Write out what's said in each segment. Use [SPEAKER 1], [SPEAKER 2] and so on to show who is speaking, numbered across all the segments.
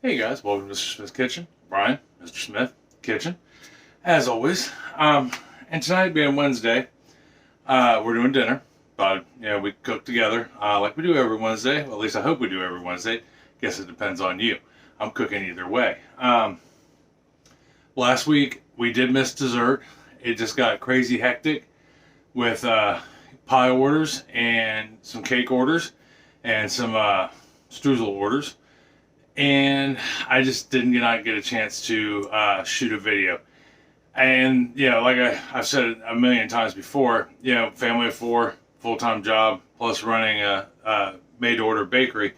[SPEAKER 1] Hey guys, welcome to Mr. Smith's Kitchen. Brian, Mr. Smith Kitchen, as always. And tonight being Wednesday, we're doing dinner. But we cook together like we do every Wednesday. Well, at least I hope we do every Wednesday. Guess it depends on you. I'm cooking either way. Last week we did miss dessert. It just got crazy hectic with pie orders and some cake orders and some streusel orders. And I just didn't not get a chance to shoot a video. And like I've said it a million times before, family of four, full-time job, plus running a made-to-order bakery,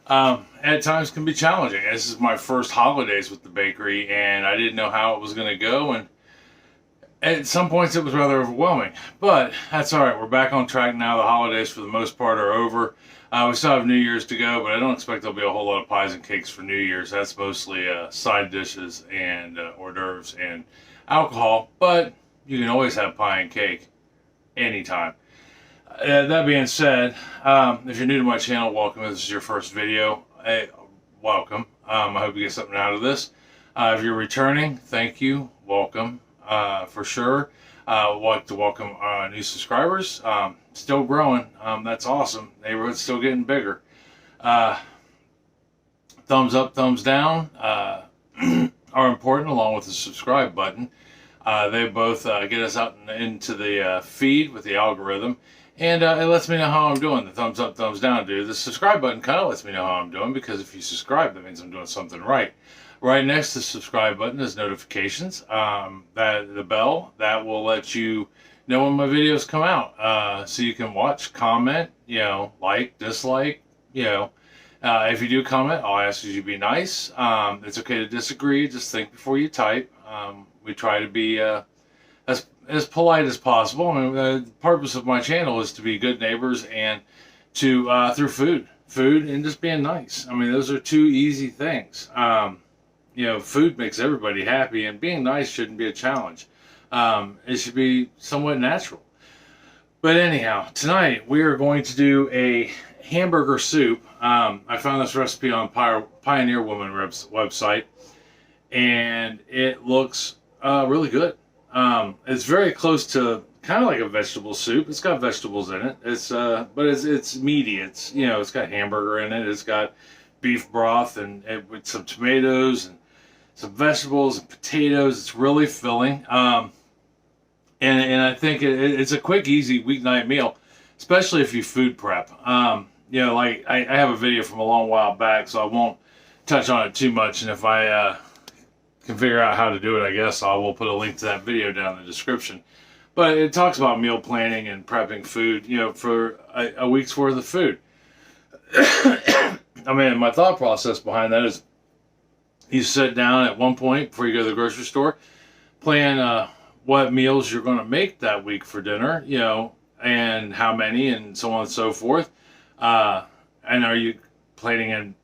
[SPEAKER 1] at times can be challenging. This is my first holidays with the bakery, and I didn't know how it was going to go, and at some points it was rather overwhelming. But that's all right. We're back on track now. The holidays, for the most part, are over. We still have New Year's to go, but I don't expect there'll be a whole lot of pies and cakes for New Year's. That's mostly side dishes and hors d'oeuvres and alcohol, but you can always have pie and cake anytime. That being said, if you're new to my channel, welcome. If this is your first video, welcome. I hope you get something out of this. If you're returning, thank you. Welcome for sure. I'd like to welcome new subscribers. Still growing. That's awesome. Neighborhood's still getting bigger. Thumbs up, thumbs down are important, along with the subscribe button. They both get us out into the feed with the algorithm, and it lets me know how I'm doing. The thumbs up, thumbs down do. The subscribe button kind of lets me know how I'm doing, because if you subscribe, that means I'm doing something right. Right next to the subscribe button is notifications. That the bell that will let you know when my videos come out, so you can watch, comment, like, dislike. If you do comment, I'll ask you to be nice. It's okay to disagree. Just think before you type. We try to be as polite as possible. I mean, the purpose of my channel is to be good neighbors and to through food and just being nice. I mean, those are two easy things. Food makes everybody happy, and being nice shouldn't be a challenge. It should be somewhat natural. But anyhow, tonight we are going to do a hamburger soup. I found this recipe on Pioneer Woman website, and it looks really good. It's very close to kind of like a vegetable soup. It's got vegetables in it. But it's meaty. It's got hamburger in it. It's got beef broth and with some tomatoes and some vegetables and potatoes. It's really filling. And I think it's a quick, easy weeknight meal, especially if you food prep. Like I have a video from a long while back, so I won't touch on it too much. And if I can figure out how to do it, I guess I will put a link to that video down in the description. But it talks about meal planning and prepping food, for a week's worth of food. I mean, my thought process behind that is you sit down at one point before you go to the grocery store, plan what meals you're going to make that week for dinner, and how many, and so on and so forth. And are you planning in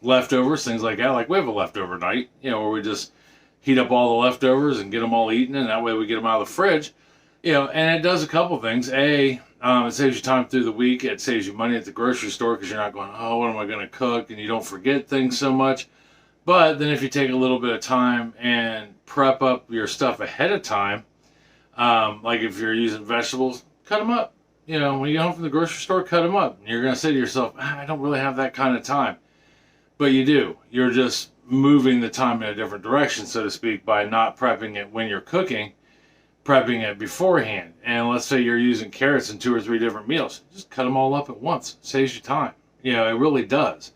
[SPEAKER 1] leftovers, things like that? Like we have a leftover night, where we just heat up all the leftovers and get them all eaten, and that way we get them out of the fridge. And it does a couple things. It saves you time through the week. It saves you money at the grocery store, because you're not going, oh, what am I going to cook? And you don't forget things so much. But then if you take a little bit of time and prep up your stuff ahead of time, like if you're using vegetables, cut them up. When you get home from the grocery store, cut them up. And you're going to say to yourself, I don't really have that kind of time. But you do. You're just moving the time in a different direction, so to speak, by not prepping it when you're cooking, prepping it beforehand. And let's say you're using carrots in 2 or 3 different meals. Just cut them all up at once. It saves you time. It really does.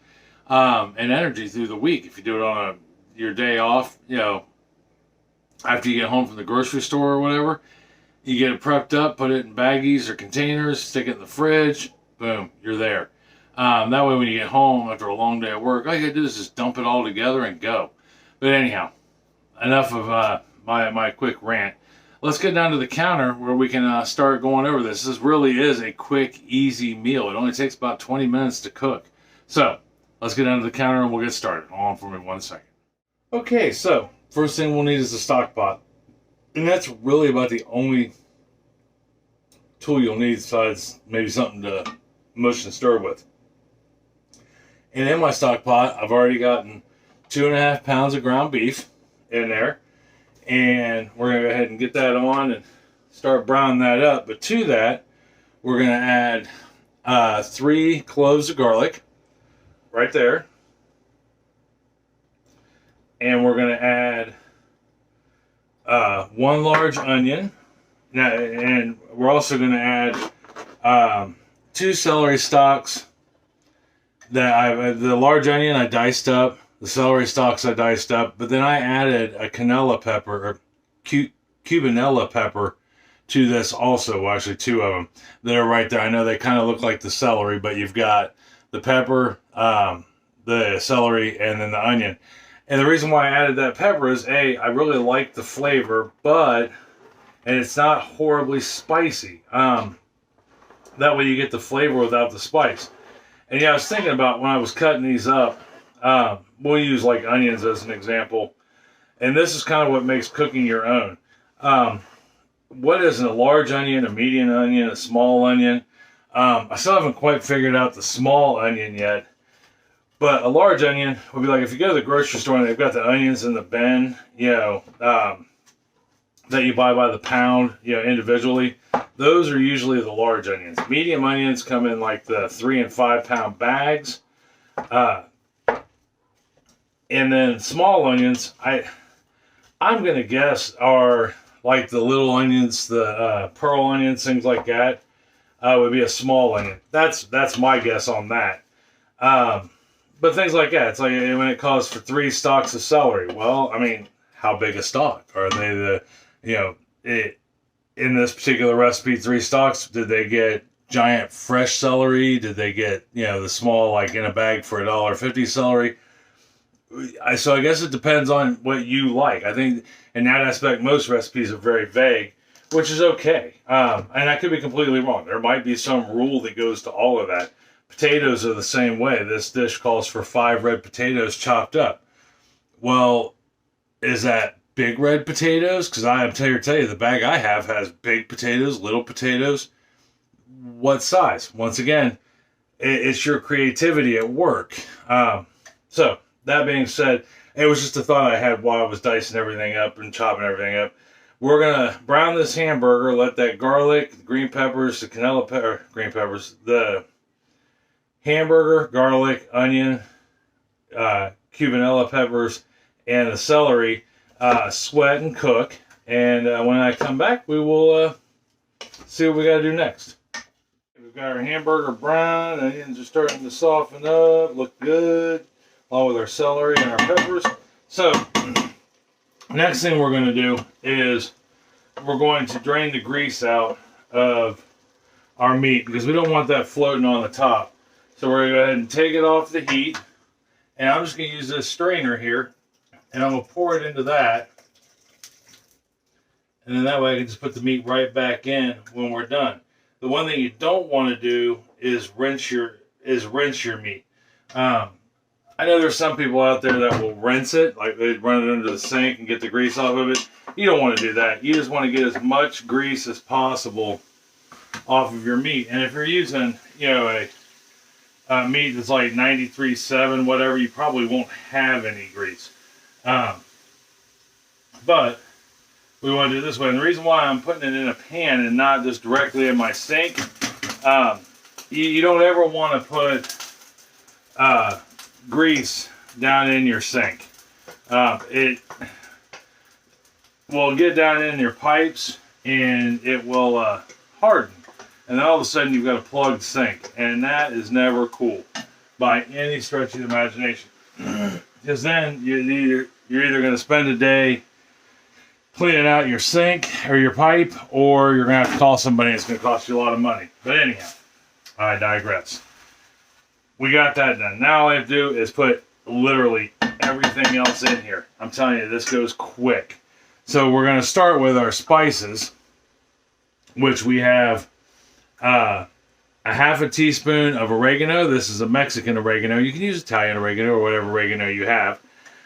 [SPEAKER 1] And energy through the week. If you do it on your day off, after you get home from the grocery store or whatever, you get it prepped up, put it in baggies or containers, stick it in the fridge, boom, you're there. That way when you get home after a long day at work, all you gotta do is just dump it all together and go. But anyhow, enough of my quick rant. Let's get down to the counter where we can start going over this. This really is a quick, easy meal. It only takes about 20 minutes to cook. So let's get down to the counter and we'll get started. Hold on for me 1 second. Okay, so first thing we'll need is a stock pot. And that's really about the only tool you'll need, besides maybe something to mush and stir with. And in my stock pot, I've already gotten 2.5 pounds of ground beef in there. And we're going to go ahead and get that on and start browning that up. But to that, we're going to add 3 cloves of garlic right there. And we're going to add 1 large onion. Now, and we're also going to add 2 celery stalks. The large onion I diced up, the celery stalks I diced up, but then I added a cannella pepper, or cubenella pepper, to this also. Well, actually 2 of them that are right there. I know they kind of look like the celery, but you've got the pepper, the celery, and then the onion. And the reason why I added that pepper is, A, I really like the flavor, and it's not horribly spicy. That way you get the flavor without the spice. And yeah, I was thinking about when I was cutting these up, we'll use like onions as an example. And this is kind of what makes cooking your own. What is a large onion, a medium onion, a small onion? I still haven't quite figured out the small onion yet. But a large onion would be like if you go to the grocery store and they've got the onions in the bin, that you buy by the pound, individually. Those are usually the large onions. Medium onions come in like the 3 and 5 pound bags. And then small onions, I'm going to guess are like the little onions, the pearl onions, things like that, would be a small onion. That's my guess on that. But things like that, it's like when it calls for 3 stalks of celery. Well, I mean, how big a stalk? Are they in this particular recipe, 3 stalks, did they get giant fresh celery? Did they get, the small, like in a bag for $1.50 celery? So I guess it depends on what you like. I think in that aspect, most recipes are very vague, which is okay. And I could be completely wrong. There might be some rule that goes to all of that. Potatoes are the same way. This dish calls for 5 red potatoes chopped up. Well, is that big red potatoes? Because I tell you, the bag I have has big potatoes, little potatoes. What size? Once again, it's your creativity at work. So that being said, it was just a thought I had while I was dicing everything up and chopping everything up. We're gonna brown this hamburger. Let that garlic, the green peppers, the cannella pepper, the hamburger, garlic, onion, cubenella peppers, and the celery sweat and cook. And when I come back, we will see what we got to do next. We've got our hamburger brown. Onions are starting to soften up, look good, along with our celery and our peppers. So, next thing we're going to do is we're going to drain the grease out of our meat because we don't want that floating on the top. So we're going to go ahead and take it off the heat. And I'm just going to use this strainer here. And I'm going to pour it into that. And then that way I can just put the meat right back in when we're done. The one thing you don't want to do is rinse your meat. I know there's some people out there that will rinse it, like they run it under the sink and get the grease off of it. You don't want to do that. You just want to get as much grease as possible off of your meat. And if you're using, a meat that's like 93.7, whatever, you probably won't have any grease. But we want to do it this way. And the reason why I'm putting it in a pan and not just directly in my sink, you don't ever want to put grease down in your sink. It will get down in your pipes and it will harden. And then all of a sudden you've got a plugged sink. And that is never cool by any stretch of the imagination. Because then you're either going to spend a day cleaning out your sink or your pipe, or you're going to have to call somebody and it's going to cost you a lot of money. But anyhow, I digress. We got that done. Now all I have to do is put literally everything else in here. I'm telling you, this goes quick. So we're going to start with our spices, which we have a half a teaspoon of oregano. This is a Mexican oregano. You can use Italian oregano or whatever oregano you have.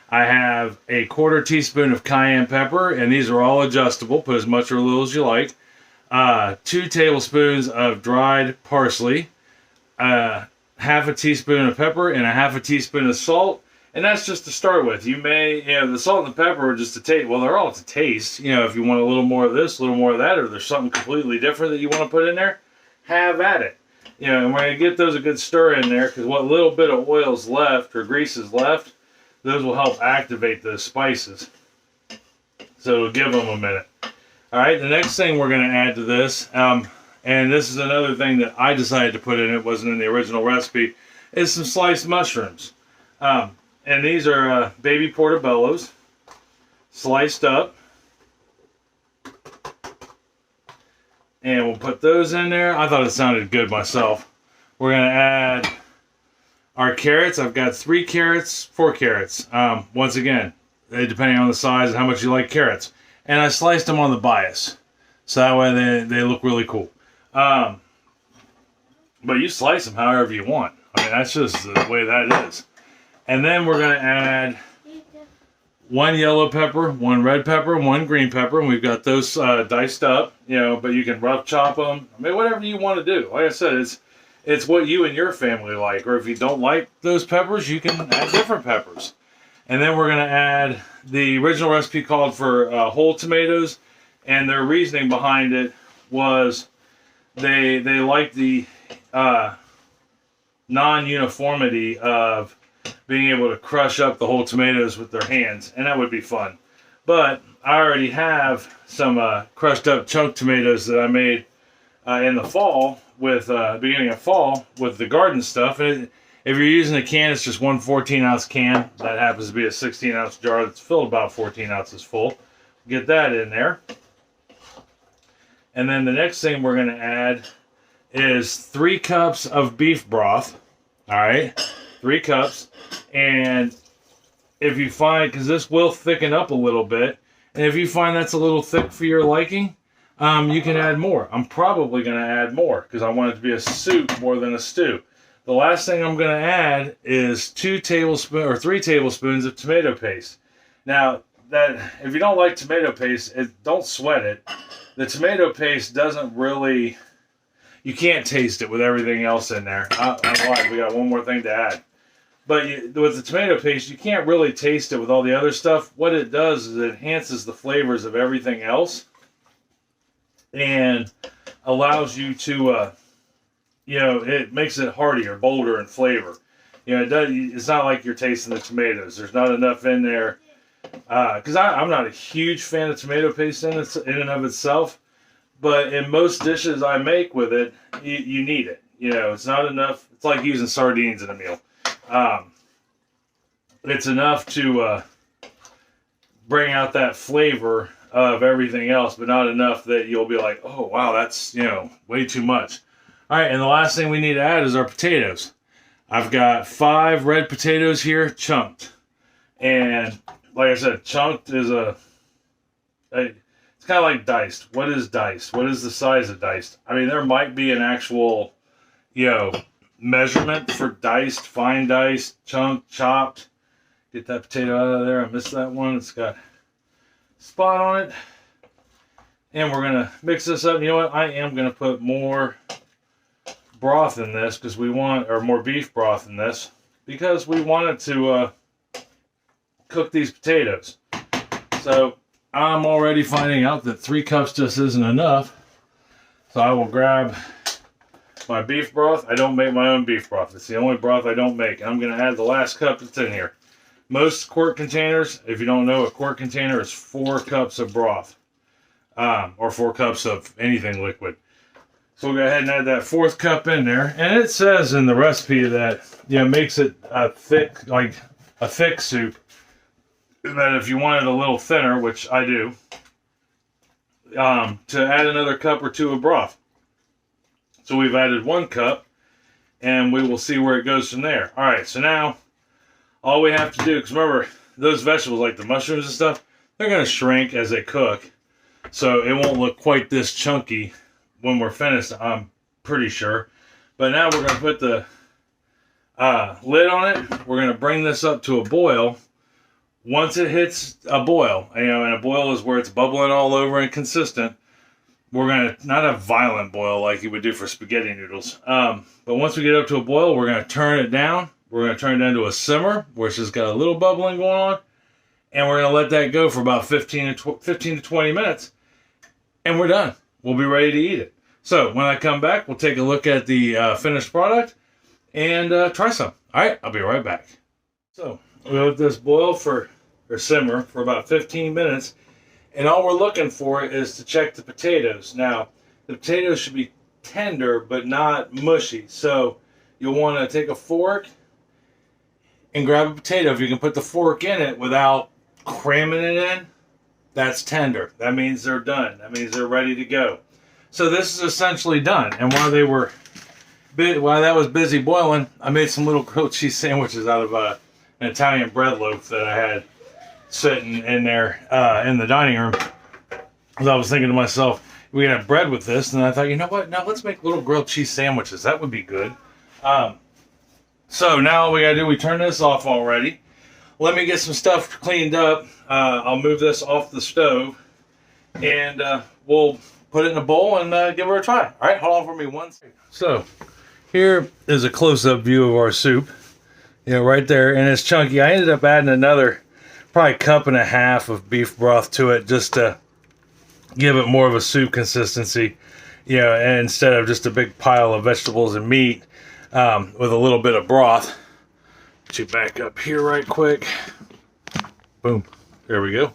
[SPEAKER 1] I have a 1/4 teaspoon of cayenne pepper, and these are all adjustable. Put as much or a little as you like. 2 tablespoons of dried parsley. half a teaspoon of pepper and a half a teaspoon of salt. And that's just to start with. You may, the salt and the pepper are just to taste. Well, they're all to taste. If you want a little more of this, a little more of that, or there's something completely different that you want to put in there, have at it. And we're going to get those a good stir in there, because what little bit of oil's left or grease is left, those will help activate those spices. So give them a minute. All right, the next thing we're going to add to this, and this is another thing that I decided to put in, it wasn't in the original recipe, is some sliced mushrooms. And these are baby portabellas, sliced up. And we'll put those in there. I thought it sounded good myself. We're going to add our carrots. I've got 3 carrots, 4 carrots. Once again, depending on the size and how much you like carrots. And I sliced them on the bias. So that way they look really cool. But you slice them however you want. I mean, that's just the way that is. And then we're going to add 1 yellow pepper, 1 red pepper, and 1 green pepper. And we've got those diced up, but you can rough chop them. I mean, whatever you want to do. Like I said, it's what you and your family like. Or if you don't like those peppers, you can add different peppers. And then we're going to add, the original recipe called for whole tomatoes. And their reasoning behind it was they like the non-uniformity of being able to crush up the whole tomatoes with their hands, and that would be fun. But I already have some crushed up chunk tomatoes that I made in the fall, with beginning of fall, with the garden stuff. And if you're using a can, it's just 1 14-ounce can. That happens to be a 16-ounce jar that's filled about 14 ounces full. Get that in there. And then the next thing we're going to add is 3 cups of beef broth. All right, 3 cups. And if you find, because this will thicken up a little bit, and if you find that's a little thick for your liking, you can add more. I'm probably going to add more because I want it to be a soup more than a stew. The last thing I'm going to add is 3 tablespoons of tomato paste. Now, that if you don't like tomato paste, don't sweat it. The tomato paste doesn't really, you can't taste it with everything else in there. I'm lying, we got one more thing to add. But with the tomato paste, you can't really taste it with all the other stuff. What it does is it enhances the flavors of everything else and allows you to, it makes it heartier, bolder in flavor. It's not like you're tasting the tomatoes. There's not enough in there. Because I'm not a huge fan of tomato paste in and of itself. But in most dishes I make with it, you need it. It's not enough. It's like using sardines in a meal. It's enough to bring out that flavor of everything else, but not enough that you'll be like, oh, wow, that's, way too much. All right, and the last thing we need to add is our potatoes. I've got 5 red potatoes here, chunked. And like I said, chunked is it's kind of like diced. What is diced? What is the size of diced? I mean, there might be an actual, measurement for diced, fine diced, chunked, chopped. Get that potato out of there. I missed that one. It's got a spot on it. And we're going to mix this up. You know what? I am going to put more broth in this because we want, or more beef broth in this, because we wanted to cook these potatoes. So I'm already finding out that 3 cups just isn't enough. So I will grab my beef broth. I don't make my own beef broth. It's the only broth I don't make. I'm going to add the last cup that's in here. Most quart containers, if you don't know, a quart container is 4 cups of broth. Or 4 cups of anything liquid. So we'll go ahead and add that 4th cup in there. And it says in the recipe that, makes it a thick, like a thick soup. That if you want it a little thinner, which I do, to add another cup or 2 of broth. So we've added 1 cup, and we will see where it goes from there. All right, so now all we have to do, because remember, those vegetables like the mushrooms and stuff, they're going to shrink as they cook. So it won't look quite this chunky when we're finished, I'm pretty sure. But now we're going to put the lid on it. We're going to bring this up to a boil. Once it hits a boil, and a boil is where it's bubbling all over and consistent, we're gonna not a violent boil like you would do for spaghetti noodles. But once we get up to a boil, we're gonna turn it down. We're gonna turn it down to a simmer, where it's just got a little bubbling going on, and we're gonna let that go for about 15 to 20 minutes, and we're done. We'll be ready to eat it. So when I come back, we'll take a look at the finished product and try some. All right, I'll be right back. So we'll let this boil or simmer for about 15 minutes. And all we're looking for is to check the potatoes. Now, the potatoes should be tender, but not mushy. So you'll want to take a fork and grab a potato. If you can put the fork in it without cramming it in, that's tender. That means they're done. That means they're ready to go. So this is essentially done. And while that was busy boiling, I made some little grilled cheese sandwiches out of an Italian bread loaf that I had sitting in there in the dining room. Because I was thinking to myself, we can have bread with this, and I thought, you know what? Now let's make little grilled cheese sandwiches. That would be good. So now all we gotta do, we turn this off already. Let me get some stuff cleaned up. I'll move this off the stove, and we'll put it in a bowl and give her a try. All right, hold on for me one second. So here is a close-up view of our soup. You know, right there, and it's chunky. I ended up adding another probably cup and a half of beef broth to it just to give it more of a soup consistency, you know, and instead of just a big pile of vegetables and meat with a little bit of broth. Get you back up here right quick. Boom. There we go.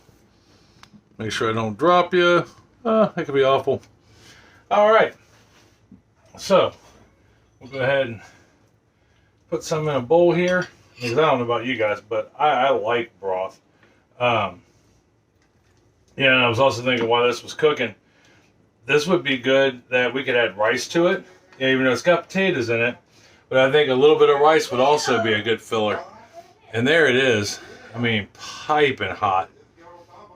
[SPEAKER 1] Make sure I don't drop you. That could be awful. All right. So we'll go ahead and put some in a bowl here. Because I don't know about you guys, but I like broth. Yeah, and I was also thinking while this was cooking, this would be good that we could add rice to it. Yeah, even though it's got potatoes in it. But I think a little bit of rice would also be a good filler. And there it is. I mean, piping hot.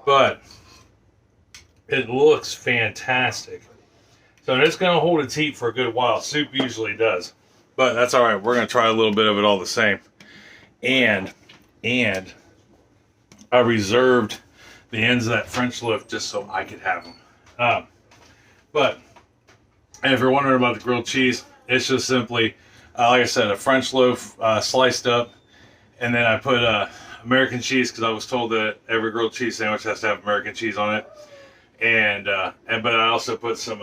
[SPEAKER 1] But it looks fantastic. So it's going to hold its heat for a good while. Soup usually does. But that's all right. We're going to try a little bit of it all the same. And I reserved the ends of that French loaf just so I could have them. But if you're wondering about the grilled cheese, it's just simply, like I said, a French loaf sliced up. And then I put American cheese because I was told that every grilled cheese sandwich has to have American cheese on it. But I also put some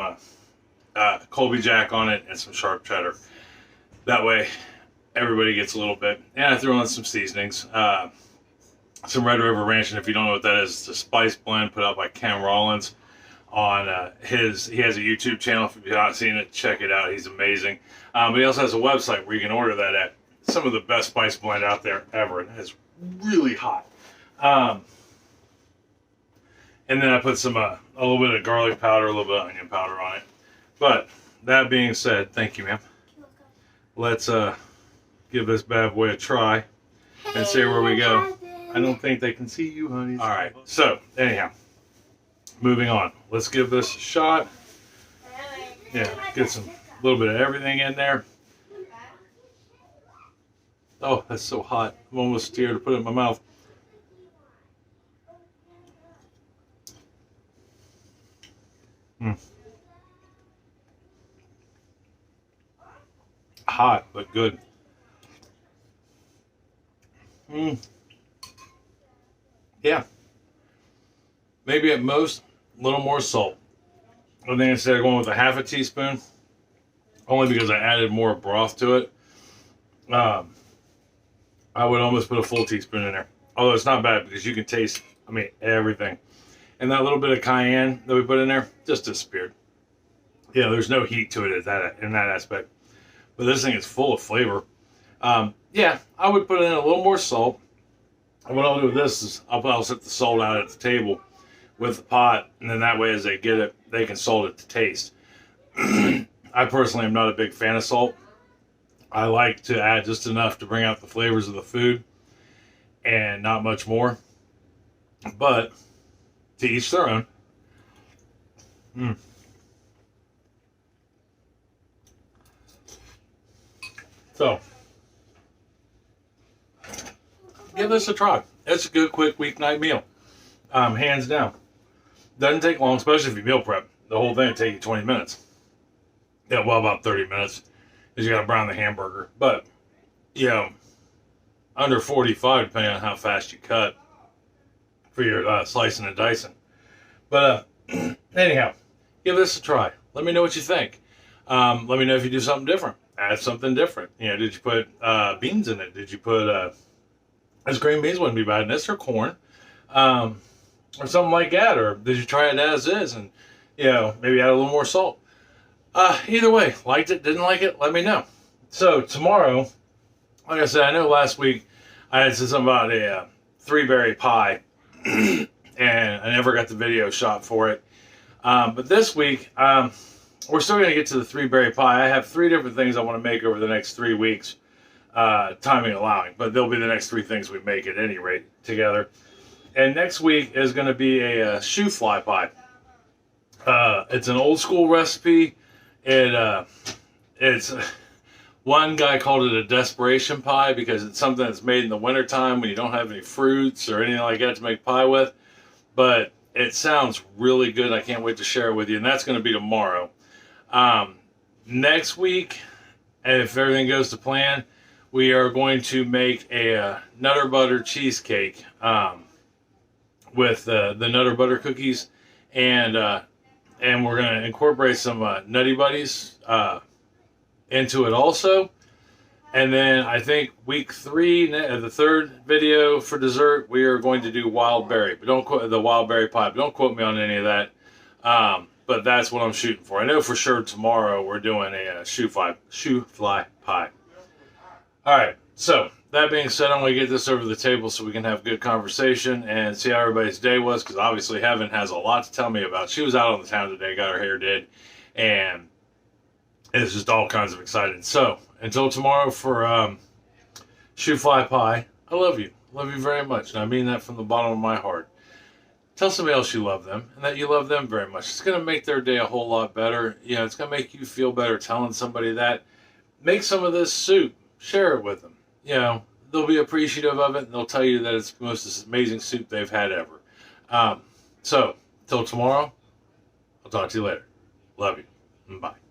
[SPEAKER 1] Colby Jack on it and some sharp cheddar. That way, everybody gets a little bit. And I threw in some seasonings. Some Red River Ranch, and if you don't know what that is, it's a spice blend put out by Ken Rollins on he has a YouTube channel. If you've not seen it, check it out. He's amazing. But he also has a website where you can order that at. Some of the best spice blend out there ever, and it's really hot. And then I put some a little bit of garlic powder, a little bit of onion powder on it. But that being said, thank you, ma'am. Let's give this bad boy a try and see where we go. I don't think they can see you, honey. All right. So anyhow, moving on. Let's give this a shot. Yeah, get a little bit of everything in there. Oh, that's so hot. I'm almost scared to put it in my mouth. Hot, but good. Yeah. Maybe at most, a little more salt. I think instead of going with a half a teaspoon, only because I added more broth to it, I would almost put a full teaspoon in there. Although it's not bad because you can taste, I mean, everything. And that little bit of cayenne that we put in there just disappeared. Yeah, there's no heat to it in that aspect. But this thing is full of flavor. Yeah, I would put in a little more salt. And what I'll do with this is I'll set the salt out at the table with the pot. And then that way as they get it, they can salt it to taste. I personally am not a big fan of salt. I like to add just enough to bring out the flavors of the food and not much more. But to each their own. So, give this a try. It's a good, quick weeknight meal. Hands down. Doesn't take long, especially if you meal prep. the whole thing will take you 20 minutes. Yeah, well, about 30 minutes, because you got to brown the hamburger. But, you know, under 45, depending on how fast you cut for your slicing and dicing. But anyhow, give this a try. Let me know what you think. Let me know if you do something different. Add something different. You know, did you put beans in it? Did you put as green beans wouldn't be bad in this, or corn, or something like that? Or did you try it as is and, you know, maybe add a little more salt? Either way, liked it, didn't like it, let me know. So tomorrow, like I said, I know last week I had said something about a 3-berry pie, and I never got the video shot for it. But this week, we're still going to get to the 3-berry pie. I have 3 different things I want to make over the next 3 weeks, timing allowing. But they'll be the next 3 things we make at any rate together. And next week is going to be a shoe fly pie. It's an old school recipe. It's one guy called it a desperation pie because it's something that's made in the wintertime when you don't have any fruits or anything like that to make pie with. But it sounds really good. I can't wait to share it with you. And that's going to be tomorrow. Next week, if everything goes to plan, we are going to make a Nutter Butter cheesecake with the Nutter Butter cookies, and we're going to incorporate some Nutty Buddies into it also. And then I think week 3, the 3rd video for dessert, we are going to do wild berry. But don't quote the wild berry pie. But don't quote me on any of that. But that's what I'm shooting for. I know for sure tomorrow we're doing a shoe fly pie. All right. So that being said, I'm going to get this over the table so we can have good conversation and see how everybody's day was. Because obviously Heaven has a lot to tell me about. She was out on the town today, got her hair did, and it's just all kinds of exciting. So until tomorrow for shoe fly pie, I love you. Love you very much. And I mean that from the bottom of my heart. Tell somebody else you love them and that you love them very much. It's going to make their day a whole lot better. You know, it's going to make you feel better telling somebody that. Make some of this soup. Share it with them. You know, they'll be appreciative of it, and they'll tell you that it's the most amazing soup they've had ever. So, till tomorrow, I'll talk to you later. Love you. Bye.